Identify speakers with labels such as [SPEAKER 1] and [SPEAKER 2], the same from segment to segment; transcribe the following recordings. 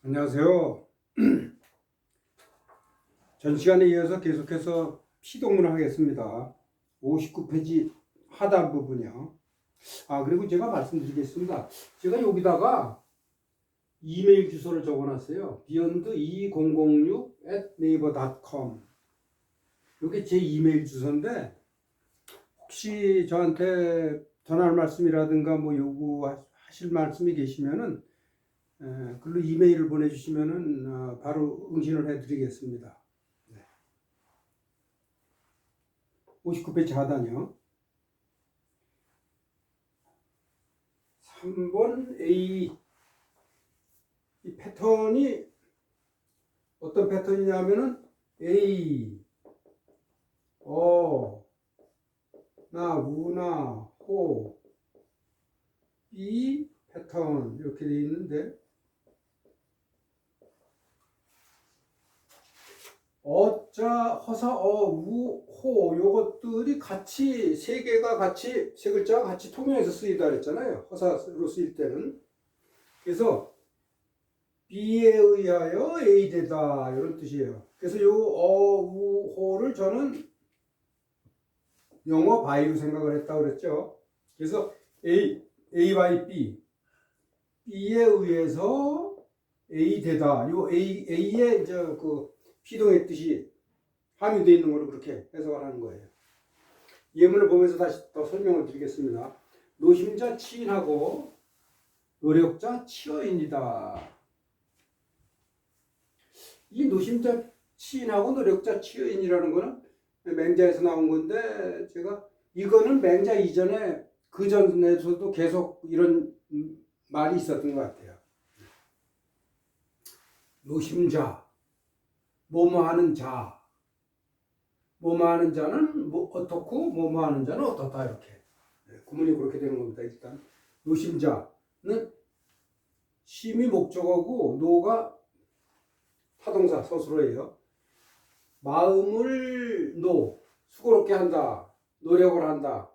[SPEAKER 1] 안녕하세요. 전 시간에 이어서 계속해서 피동문을 하겠습니다. 59페이지 하단 부분이요. 그리고 제가 말씀드리겠습니다. 제가 여기다가 이메일 주소를 적어놨어요. beyond2006@naver.com. 이게 제 이메일 주소인데 혹시 저한테 전할 말씀이라든가 뭐 요구하실 말씀이 계시면은 글로 이메일을 보내주시면은 바로 응신을 해드리겠습니다. 59페이지 하단이요. 3번 A. 이 패턴이 어떤 패턴이냐면은 A, 나, 우나, 호, B 패턴 이렇게 되어 있는데 어자, 허사, 우, 호 요것들이 같이 세 개가 같이 세 글자가 같이 통용해서 쓰이다 그랬잖아요. 허사로 쓰일 때는. 그래서 B에 의하여 A 되다 이런 뜻이에요. 그래서 요 우, 호를 저는 영어 바이로 생각을 했다고 그랬죠. 그래서 A by B, B에 의해서 A 되다. 요 A의 이제 그 피동의 뜻이 함유되어 있는 걸로 그렇게 해석을 하는 거예요. 예문을 보면서 다시 더 설명을 드리겠습니다. 노심자 치인하고 노력자 치어인이다. 이 노심자 치인하고 노력자 치어인이라는 거는 맹자에서 나온 건데 제가 이거는 맹자 이전에 그 전에서도 계속 이런 말이 있었던 것 같아요. 노심자, 뭐뭐하는 자, 뭐뭐하는 자는 뭐 어떻고 뭐뭐하는 자는 어떻다 이렇게 구문이 그렇게 되는 겁니다. 일단 노심자는 심이 목적어고 노가 타동사 서술어예요. 마음을 수고롭게 한다, 노력을 한다.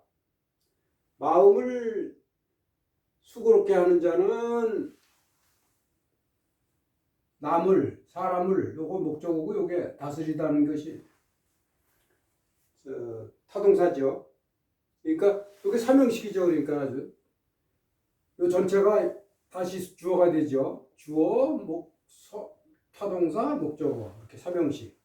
[SPEAKER 1] 마음을 수고롭게 하는 자는 사람을 요거 목적어고 요게 다스리다는 것이 타동사죠. 그러니까 이게 삼형식이죠. 그러니까 아주 이 전체가 다시 주어가 되죠. 주어, 타동사, 목적어 이렇게 삼형식.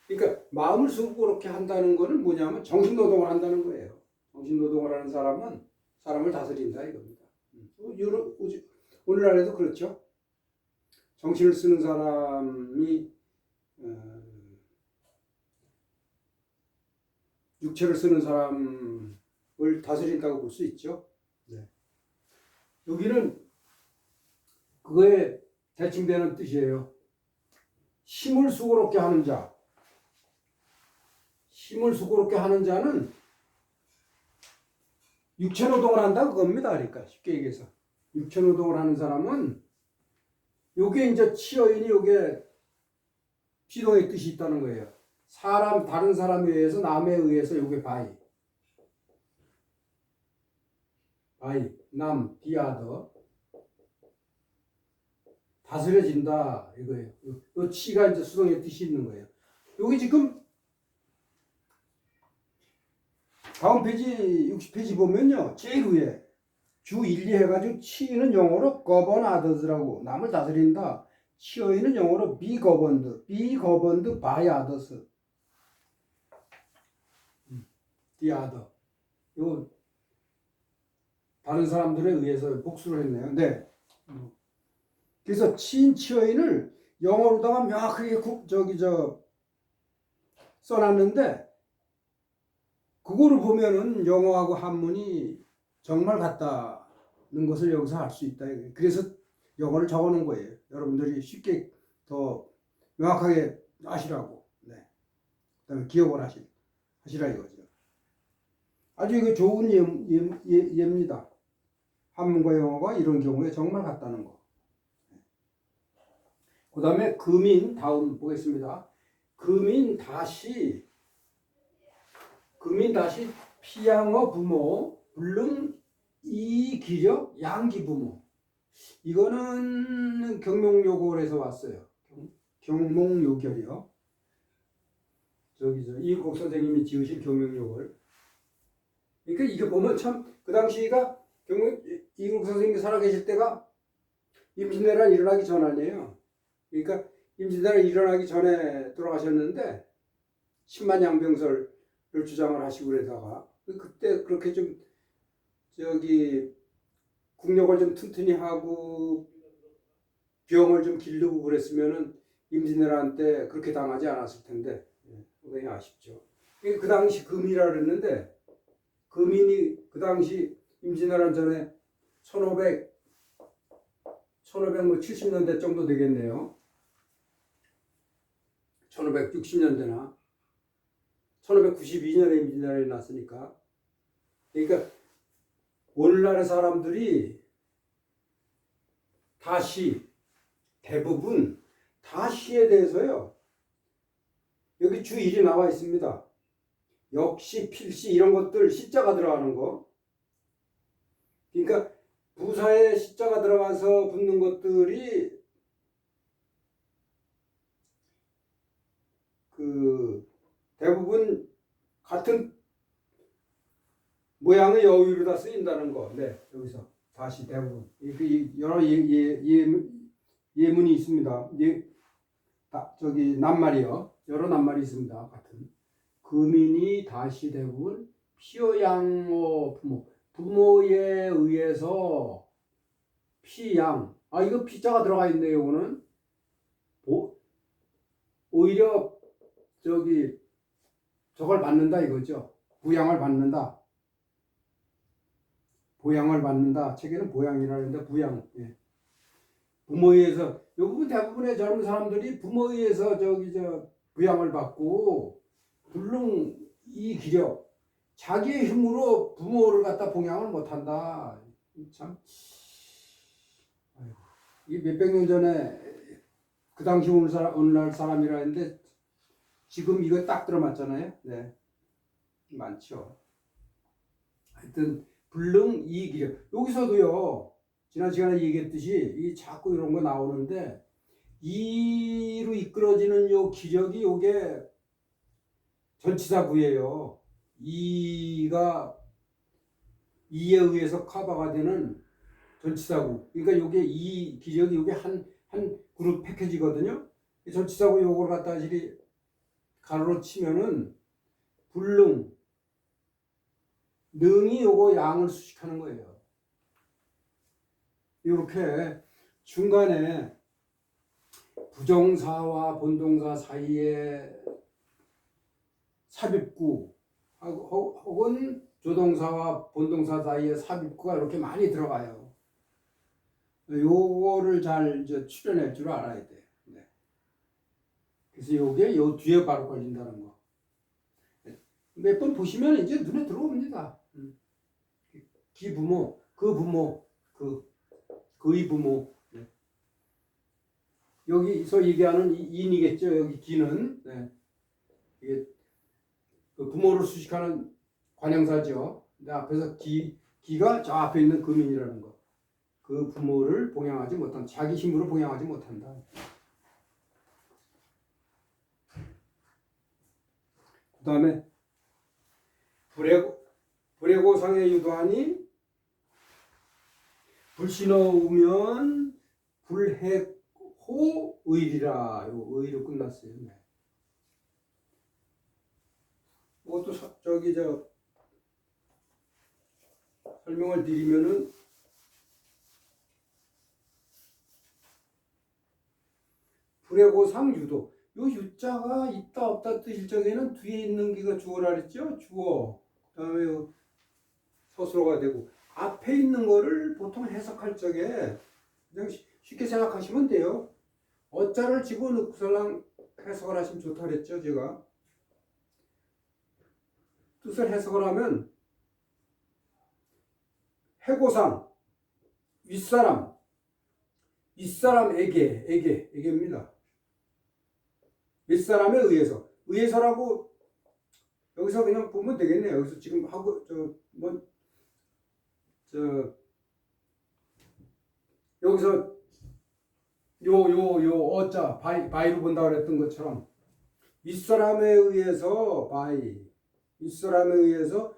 [SPEAKER 1] 그러니까 마음을 수고롭게 한다는 것은 뭐냐면 정신노동을 한다는 거예요. 정신노동을 하는 사람은 사람을 다스린다 이겁니다. 오늘날에도 그렇죠. 정신을 쓰는 사람이 육체를 쓰는 사람을 다스린다고 볼 수 있죠. 네. 여기는 그거에 대칭되는 뜻이에요. 힘을 수고롭게 하는 자. 힘을 수고롭게 하는 자는 육체 노동을 한다 그겁니다. 그러니까 쉽게 얘기해서 육체 노동을 하는 사람은 요게 이제 치어인이 요게 피동의 뜻이 있다는 거예요. 다른 사람에 의해서 남에 의해서 요게 바이, 남, 디아더 다스려진다 이거예요. 요 치가 이제 수동의 뜻이 있는 거예요. 여기 지금 다음 페이지 60페이지 보면요. 제일 위에 주 1, 2 해가지고 치는 영어로 govern others라고 남을 다스린다. 치어인은 영어로 be governed by others. the other. 요 다른 사람들에 의해서 복수를 했네요. 네. 그래서 치어인을 영어로다가 명확하게 써놨는데 그거를 보면은 영어하고 한문이 정말 같다는 것을 여기서 알 수 있다. 그래서 영어를 적어놓은 거예요. 여러분들이 쉽게 더 명확하게 아시라고. 네. 그다음에 기억을 하시라 이거죠. 아주 이거 좋은 예입니다. 한문과 영어가 이런 경우에 정말 같다는 거. 그 다음에 다음 보겠습니다. 금인 다시 피양어 부모, 불능 이기력 양기 부모. 이거는 경몽요걸에서 왔어요. 경몽요결이요. 저기 이국 선생님이 지으신 경몽요걸. 그러니까 이게 보면 참 그 당시가 이국 선생님이 살아계실 때가 임진왜란 일어나기 전 아니에요. 그러니까 임진왜란 일어나기 전에 돌아가셨는데 10만 양병설을 주장을 하시고 그러다가 그때 그렇게 좀 저기 국력을 좀 튼튼히 하고 병을 좀 기르고 그랬으면은 임진왜란 때 그렇게 당하지 않았을 텐데 굉장히 아쉽죠. 그 당시 금이라 그랬는데 금인이 그 당시 임진왜란 전에 1570년대 정도 되겠네요. 1560년대나 1592년에 임진왜란이 났으니까. 그러니까 오늘날의 사람들이 대부분 다시에 대해서요. 여기 주 1이 나와 있습니다. 역시, 필시 이런 것들 시자가 들어가는 거. 그러니까 부사에 시자가 들어가서 붙는 것들이 대부분 같은 모양의 여유로 다 쓰인다는 거. 네, 여기서 다시 대부분 여러 예문이 있습니다. 저기 낱말이요. 여러 낱말이 있습니다. 같은 금인이 다시 대부분 피어양어 부모에 의해서 피양. 이거 피자가 들어가 있네요. 이거는 오히려 저걸 받는다 이거죠. 부양을 받는다. 보양을 받는다. 책에는 보양이라는데 부양. 예. 부모에 의해서 이 부분 대부분의 젊은 사람들이 부모에 의해서 부양을 받고 불능 이 기력 자기의 힘으로 부모를 갖다 봉양을 못한다. 참 이게 몇백 년 전에 그 당시 오늘날 사람이라 했는데 지금 이거 딱 들어맞잖아요. 네, 많죠. 하여튼 불능 이기력 여기서도요. 지난 시간에 얘기했듯이 이 자꾸 이런 거 나오는데 이로 이끌어지는 요 기력이 요게 전치사구예요. 이에 의해서 커버가 되는 전치사구. 그러니까 요게 이 기력이 요게 한 그룹 패키지거든요. 전치사구 요걸 갖다 가로로 치면은 불능 능이 요거 양을 수식하는 거예요. 이렇게 중간에 부정사와 본동사 사이에 삽입구 혹은 조동사와 본동사 사이에 삽입구가 이렇게 많이 들어가요. 요거를 잘 추려낼 줄 알아야 돼. 네. 그래서 요게 요 뒤에 바로 걸린다는 거. 몇 번 보시면 이제 눈에 들어옵니다. 기부모, 그 부모, 그의 부모. 네. 여기서 얘기하는 인이겠죠. 여기 기는. 네. 이게 그 부모를 수식하는 관형사죠. 근데 앞에서 기가 저 앞에 있는 금인이라는 거. 그 부모를 봉양하지 못한다. 자기 힘으로 봉양하지 못한다. 그 다음에 불해고상에 유도하니 불신어우면 불해호의리라. 요 의로 끝났어요. 네. 이것도 설명을 드리면은 불해고상 유도. 요 유자가 있다 없다 뜻일 적에는 뒤에 있는 게가 주어라 그랬죠. 주어. 그다음에 서술어가 되고 앞에 있는 거를 보통 해석할 적에 그냥 쉽게 생각하시면 돼요. 어자를 집어넣고서랑 해석을 하시면 좋다 그랬죠. 제가 뜻을 해석을 하면 해고상 윗사람에게입니다. 윗사람에 의해서라고 여기서 그냥 보면 되겠네요. 여기서 지금 하고 여기서 어자 바이로 본다 그랬던 것처럼 윗사람에 의해서 윗사람에 의해서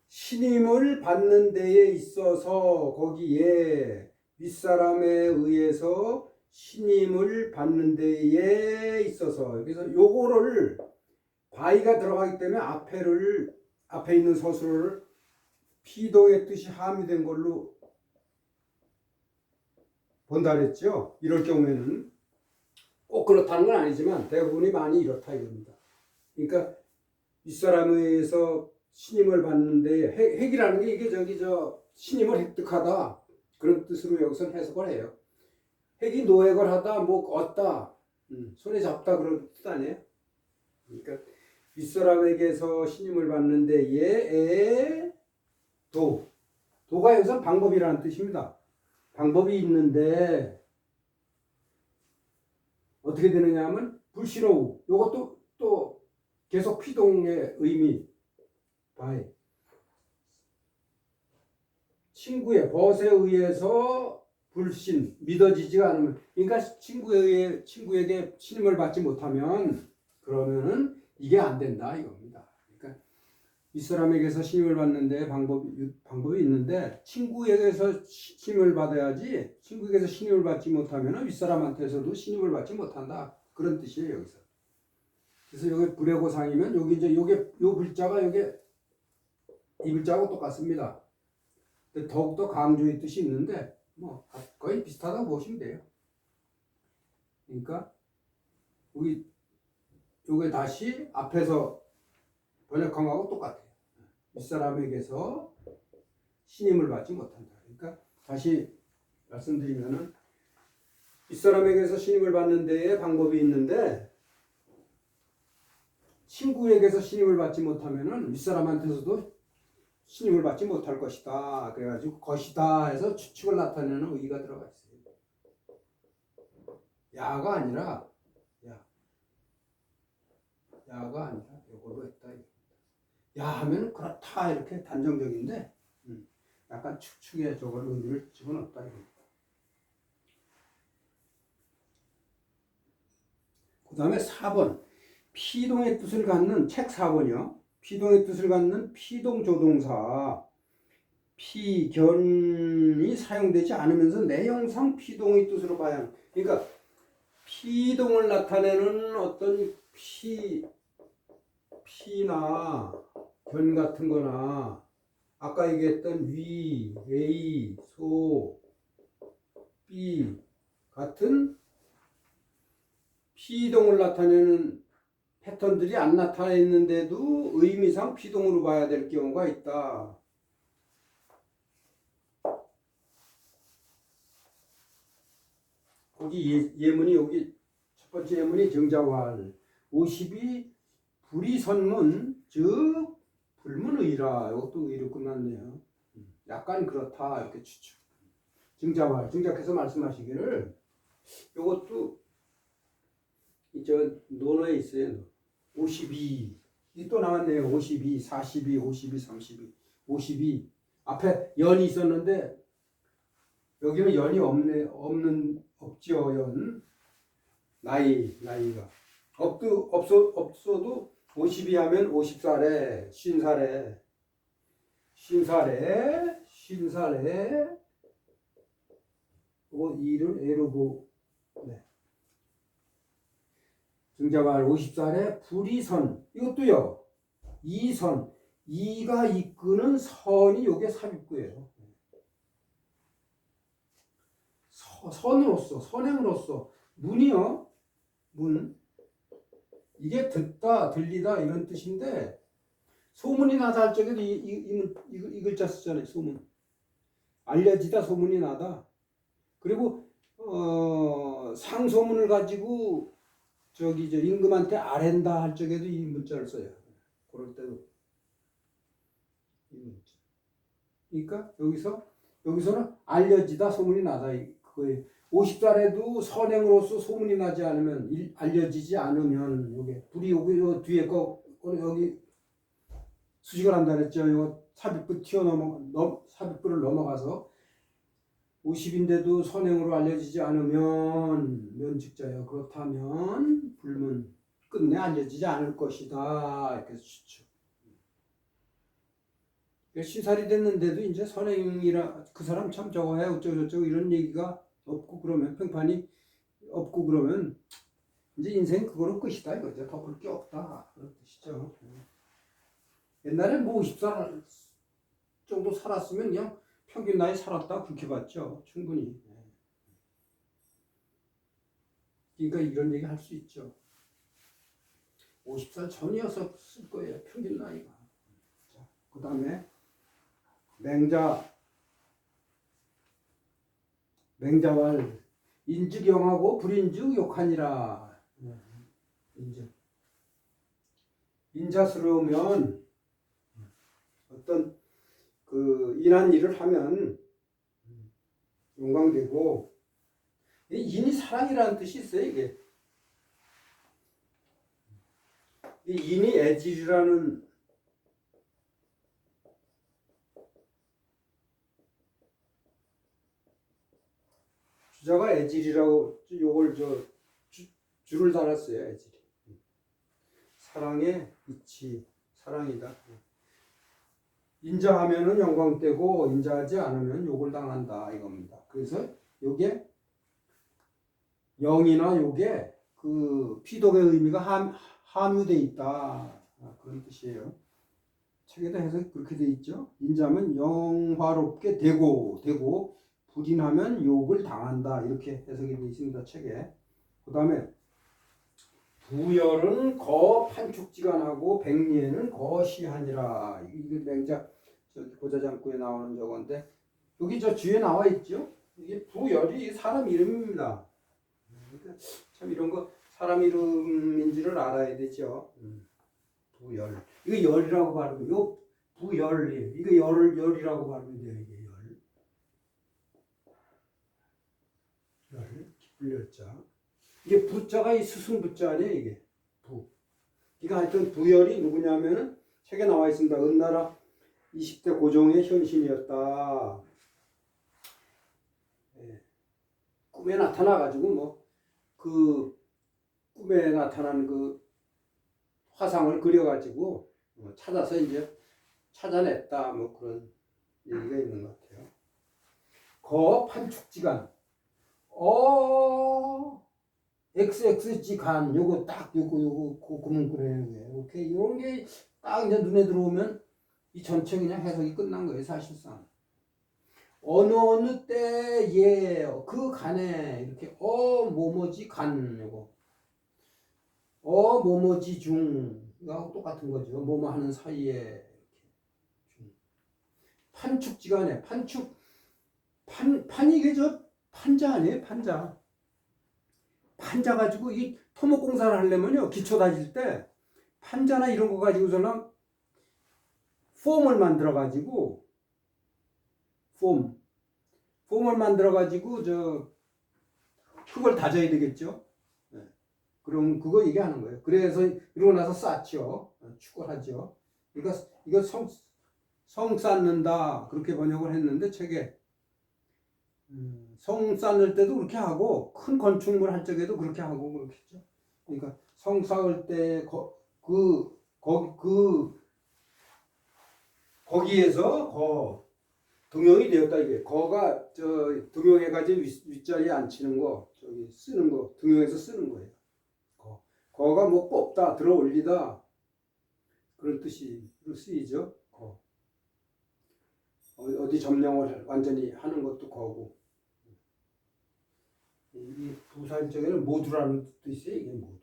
[SPEAKER 1] 신임을 받는 데에 있어서 거기에 윗사람에 의해서 신임을 받는 데에 있어서 그래서 요거를 바이가 들어가기 때문에 앞에 있는 서술을 피동의 뜻이 함유된 걸로 본다 그랬죠. 이럴 경우에는 꼭 그렇다는 건 아니지만 대부분이 많이 이렇다 이겁니다. 그러니까 윗사람에 의해서 신임을 받는데 핵이라는 게 이게 신임을 획득하다 그런 뜻으로 여기서 해석을 해요. 핵이 노획을 하다 뭐 얻다 손에 잡다 그런 뜻 아니에요. 그러니까 윗사람에게서 신임을 받는 데에 도가 여기서 방법이라는 뜻입니다. 방법이 있는데 어떻게 되느냐 하면 불신호우 요것도 또 계속 피동의 의미 바이 친구의 벗에 의해서 불신 믿어지지가 않으면 그러니까 친구에게 신임을 받지 못하면 그러면은 이게 안 된다 이겁니다. 그러니까 윗사람에게서 신임을 받는데 방법이 있는데 친구에게서 신임을 받아야지 친구에게서 신임을 받지 못하면 윗사람한테서도 신임을 받지 못한다 그런 뜻이에요 여기서. 그래서 여기 불의고상이면 여기 이제 요 글자가 이 글자하고 똑같습니다. 근데 더욱더 강조의 뜻이 있는데 뭐 거의 비슷하다고 보시면 돼요. 그러니까 요게 다시 앞에서 번역한 거하고 똑같아요. 윗사람에게서 신임을 받지 못한다. 그러니까 다시 말씀드리면은 윗사람에게서 신임을 받는 데에 방법이 있는데 친구에게서 신임을 받지 못하면은 윗사람한테서도 신임을 받지 못할 것이다. 그래가지고 것이다 해서 추측을 나타내는 의의가 들어가 있어요. 야가 아니라 요걸로 했다. 야 하면 그렇다 이렇게 단정적인데 약간 축축에 저걸 의미를 집어넣었다 이겁니다. 그 다음에 4번 피동의 뜻을 갖는 책 4번이요. 피동의 뜻을 갖는 피동조동사 피견이 사용되지 않으면서 내용상 피동의 뜻으로 봐야 합니다. 그러니까 피동을 나타내는 어떤 피나 견 같은 거나 아까 얘기했던 위, 에이, 소, 삐 같은 피동을 나타내는 패턴들이 안 나타나 있는데도 의미상 피동으로 봐야 될 경우가 있다. 거기 예문이 여기 첫 번째 예문이 정자왈 52 불이선문 즉 불문의라. 이것도 의로 끝났네요. 약간 그렇다 이렇게 추측. 정작해서 말씀하시기를 이것도 저 논어에 있어요. 52 이 또 나왔네요. 52, 42, 52, 32, 52 앞에 연이 있었는데 여기는 연이 없죠. 연 나이가 없어도 52 하면 50살에 50살에 그거 2를 애로 보 네. 정자말 50살에 불이선 이것도요. 이선 이가 이끄는 선이 요게 삽입구예요. 선행으로서 문이요. 문 이게 듣다 들리다 이런 뜻인데 소문이 나다 할 적에도 이 글자 쓰잖아요. 소문 알려지다 소문이 나다. 그리고 상소문을 가지고 저 임금한테 아랜다 할 적에도 이 문자를 써요. 그럴 때도 이 문자. 그러니까 여기서는 알려지다 소문이 나다 그거예요. 50살에도 선행으로서 소문이 나지 않으면 알려지지 않으면 요게 불이 여기 뒤에 거 여기 수식을 한다 그랬죠. 요 삽입부 삽입부를 넘어가서 50인데도 선행으로 알려지지 않으면 면직자여. 그렇다면 불문 끝내 알려지지 않을 것이다. 이렇게 주죠. 시살이 됐는데도 이제 선행이라 그 사람 참 저거 해 어쩌고저쩌고 이런 얘기가 없고 그러면 평판이 없고 그러면 이제 인생 그거로 끝이다 이거죠. 더 볼 게 없다 그런 뜻이죠. 옛날에 뭐 50살 정도 살았으면 그냥 평균 나이 살았다 그렇게 봤죠. 충분히. 그러니까 이런 얘기 할 수 있죠. 50살 전이었을 거예요. 평균 나이가. 자, 그 다음에 맹자왈 인즉영하고 불인즉 욕하니라. 인자스러우면 어떤 그 인한 일을 하면 영광되고, 인이 사랑이라는 뜻이 있어요. 이게 인이 애질이라는 주자가 애질이라고 요걸 줄을 달았어요. 애질이 사랑의 이치, 사랑이다. 인자하면은 영광되고 인자하지 않으면 욕을 당한다 이겁니다. 그래서 요게 영이나 요게 그 피독의 의미가 함유돼 있다 그런 뜻이에요. 책에도 해석이 그렇게 돼 있죠. 인자면 영화롭게 되고 불인하면 욕을 당한다 이렇게 해석이 돼 있습니다. 책에. 그 다음에 부열은 거 판축지간하고 백리에는 거시하니라. 이게 맹자 고자장구에 나오는 저건데 여기 저 뒤에 나와 있죠. 이게 부열이 사람 이름입니다. 참 이런 거 사람 이름인지를 알아야 되죠. 부열. 이거 열이라고 발음해요. 요 부열. 이거 열이라고 발음이 돼요. 이게 열. 기쁠열자. 이게 부자가 이 스승부자 아니에요, 이게. 부. 그러니까 하여튼 부열이 누구냐면은 책에 나와 있습니다. 은나라 20대 고종의 현신이었다. 예. 꿈에 나타나가지고 뭐 그 꿈에 나타난 그 화상을 그려가지고 찾아서 이제 찾아냈다 뭐 그런 얘기가 있는 것 같아요. 거 판축지간. XX지간 요거 딱 요거 구문 그래요. 이렇게 이런 게 딱 이제 눈에 들어오면 이 전체 그냥 해석이 끝난 거예요, 사실상. 어느 때에 그 간에 이렇게 뭐뭐지 간 요거 뭐뭐지 중하고 똑같은 거죠. 뭐뭐 하는 사이에 이렇게 판축지간에 판이 이게 저 판자 아니에요, 판자. 판자 가지고 이 토목공사를 하려면요 기초 다질 때 판자나 이런 거 가지고서는 폼을 만들어 가지고 폼을 만들어 가지고 그걸 다져야 되겠죠. 네. 그럼 그거 얘기하는 거예요. 그래서 이러고 나서 쌓죠. 축을 하죠. 이거 성 쌓는다 그렇게 번역을 했는데 책에 성 쌓을 때도 그렇게 하고 큰 건축물 할 적에도 그렇게 하고 그렇겠죠. 그러니까 성 쌓을 때 거기에서 등용이 되었다 이게. 거가 등용해가지고 윗자리에 앉히는 거 저기 쓰는 거 등용해서 쓰는 거예요. 거가 뭐 뽑다 들어 올리다 그런 뜻으로 쓰이죠. 어디 점령을 완전히 하는 것도 거고. 이 부사일적에는 모두라는 뜻도 있어요. 이게 모두.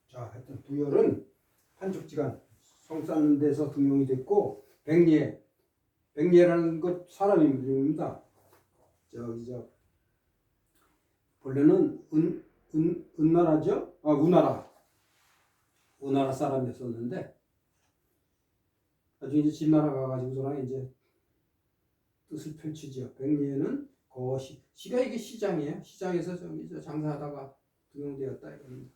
[SPEAKER 1] 자, 하여튼 부열은 판축지간 성 쌓는 데서 등용이 됐고 백리라는 것 사람 이름입니다. 본래는 은나라죠? 우나라 사람이었었는데 나중에 이제 진나라 가가지고서는 이제 뜻을 펼치죠. 백리에는 시가 이게 시장이에요. 시장에서 장사하다가 등용되었다 이겁니다.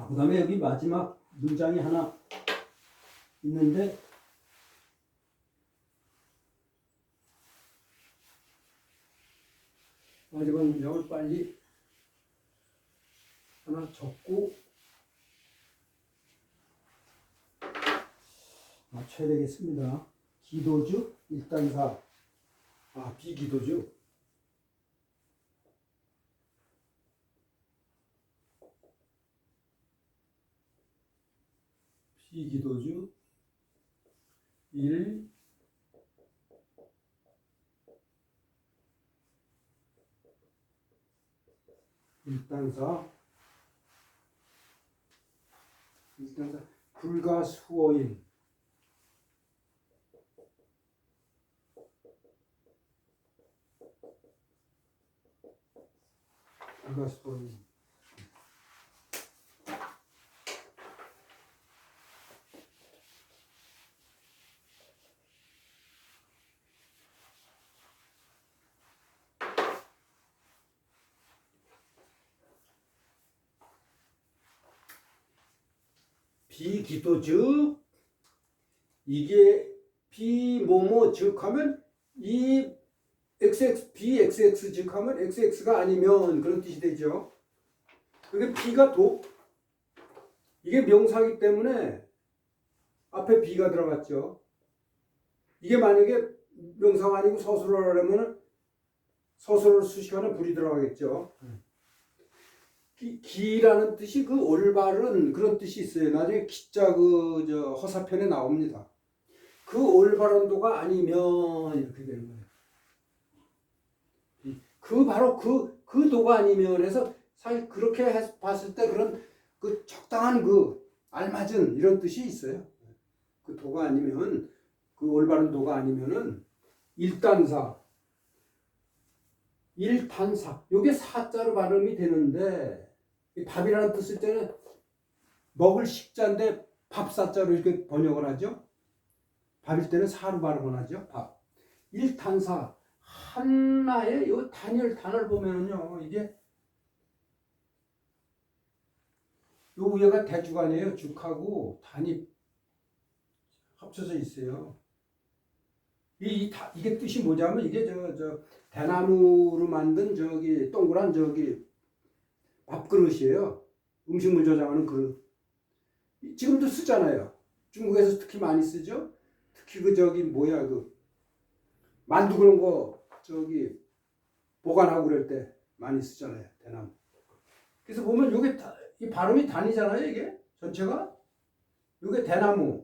[SPEAKER 1] 그다음에 여기 마지막 문장이 하나 있는데 마지막 문장을 빨리 하나 적고 맞춰야 되겠습니다. 기도주 일단사 비기도주 비기도주 1 일단사 불가수어인 비기도즉 이게 비뭐뭐 즉 하면 이 XX BXX 즉 하면 XX가 아니면 그런 뜻이 되죠. 그게 B가 이게 명사이기 때문에 앞에 B가 들어갔죠. 이게 만약에 명사가 아니고 서술어를 하려면 서술어를 수식하는 불이 들어가겠죠. 기라는 뜻이 그 올바른 그런 뜻이 있어요. 나중에 기자 허사편에 나옵니다. 그 올바른도가 아니면 이렇게 되는 거예요. 바로 그 도가 아니면 해서 사실 그렇게 봤을 때 그런 그 적당한 알맞은 이런 뜻이 있어요. 그 도가 아니면 그 올바른 도가 아니면은 일단사 요게 사자로 발음이 되는데 밥이라는 뜻일 때는 먹을 식자인데 밥사자로 이렇게 번역을 하죠. 밥일 때는 사로 발음을 하죠. 밥. 일탄사 하나의 요 단을 보면은요 이게 요 위에가 대주간이에요. 죽하고 단이 합쳐져 있어요. 이게 뜻이 뭐냐면 이게 대나무로 만든 동그란 밥그릇이에요. 음식물 저장하는 그릇. 지금도 쓰잖아요. 중국에서 특히 많이 쓰죠. 특히 만두 그런 거 보관하고 그럴 때 많이 쓰잖아요. 대나무. 그래서 보면 요게 이 발음이 단이잖아요. 이게 전체가. 요게 대나무.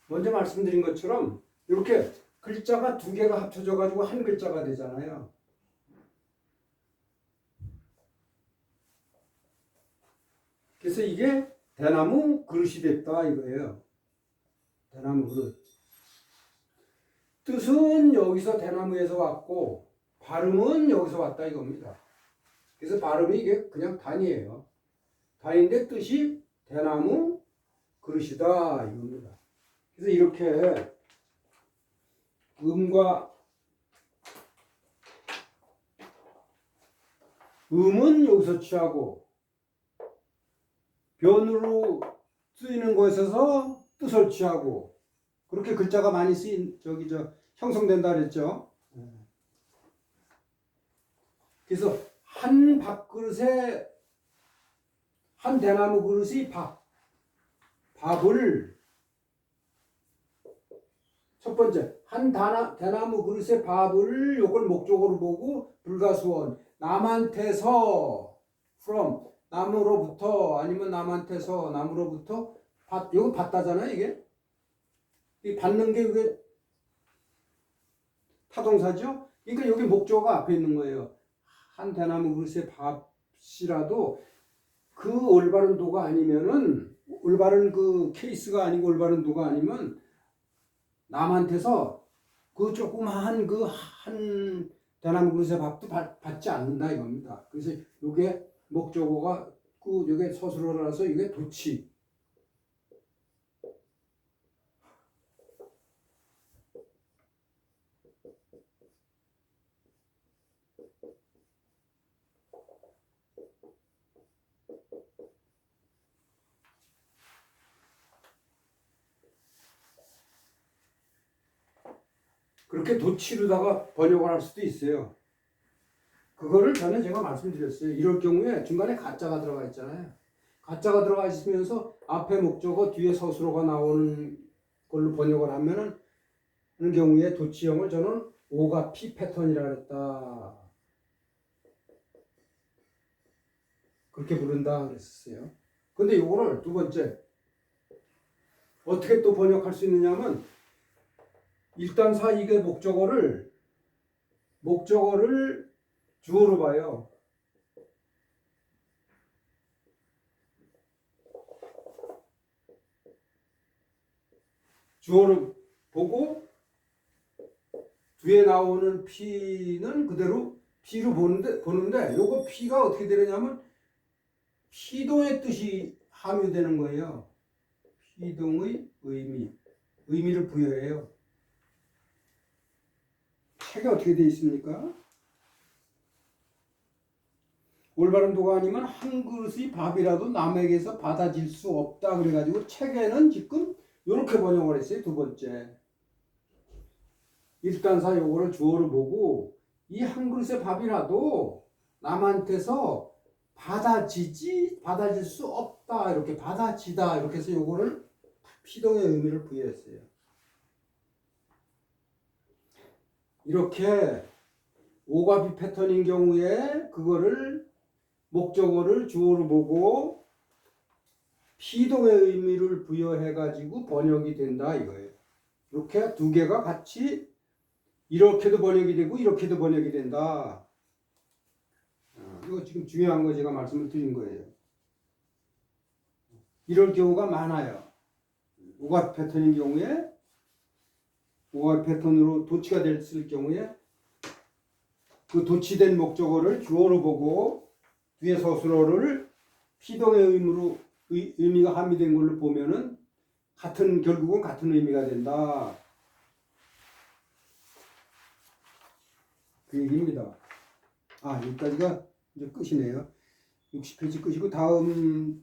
[SPEAKER 1] 먼저 말씀드린 것처럼 이렇게 글자가 두 개가 합쳐져 가지고 한 글자가 되잖아요. 그래서 이게 대나무 그릇이 됐다 이거예요. 대나무 그릇. 뜻은 여기서 대나무에서 왔고 발음은 여기서 왔다 이겁니다. 그래서 발음이 이게 그냥 단이에요. 단인데 뜻이 대나무 그릇이다 이겁니다. 그래서 이렇게 음은 여기서 취하고 변으로 쓰이는 것에서 뜻을 취하고 그렇게 글자가 많이 형성된다 그랬죠. 그래서 한 밥그릇에 한 대나무 그릇이 밥을 첫 번째 한 대나무 그릇에 밥을 요걸 목적으로 보고 불가수원 남한테서 from 나무로부터 아니면 나무로부터 이거 받다잖아요. 이게 이 받는 게 이게 타동사죠. 그러니까 여기 목적어가 앞에 있는 거예요. 한 대나무 그릇의 밥이라도 그 올바른 도가 아니면은 올바른 그 케이스가 아니고 올바른 도가 아니면 남한테서 그 조그마한 한 대나무 그릇의 밥도 받지 않는다 이겁니다. 그래서 이게 목적어가 이게 서술어라서 이게 도치. 그렇게 도치로다가 번역을 할 수도 있어요. 그거를 전에 제가 말씀드렸어요. 이럴 경우에 중간에 가짜가 들어가 있잖아요. 가짜가 들어가 있으면서 앞에 목적어 뒤에 서술어가 나오는 걸로 번역을 하면은 그런 경우에 도치형을 저는 오가피 패턴이라 그랬다. 그렇게 부른다 그랬었어요. 근데 이거를 두 번째 어떻게 또 번역할 수 있느냐면 일단 이게 목적어를 주어로 봐요. 주어로 보고 뒤에 나오는 P는 그대로 P로 보는데 요거 P가 어떻게 되느냐면 피동의 뜻이 함유되는 거예요. 피동의 의미를 부여해요. 책이 어떻게 되어 있습니까? 올바른 도가 아니면 한 그릇의 밥이라도 남에게서 받아질 수 없다 그래가지고 책에는 지금 이렇게 번역을 했어요. 두 번째 일단사 요거를 주어로 보고 이 한 그릇의 밥이라도 남한테서 받아질 수 없다 이렇게 받아지다 이렇게 해서 요거를 피동의 의미를 부여했어요. 이렇게 오가비 패턴인 경우에 그거를 목적어를 주어로 보고 피동의 의미를 부여해 가지고 번역이 된다 이거예요. 이렇게 두 개가 같이 이렇게도 번역이 되고 이렇게도 번역이 된다. 이거 지금 중요한 거 제가 말씀을 드린 거예요. 이럴 경우가 많아요. 오가비 패턴인 경우에 오가비 패턴으로 도치가 됐을 경우에 그 도치된 목적어를 주어로 보고 뒤에 서술어를 피동의 의미가 함유된 걸로 보면은 결국은 같은 의미가 된다. 그 얘기입니다. 여기까지가 이제 끝이네요. 60페이지 끝이고 다음에는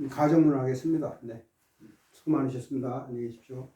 [SPEAKER 1] 가정문을 하겠습니다. 네. 수고 많으셨습니다. 안녕히 계십시오.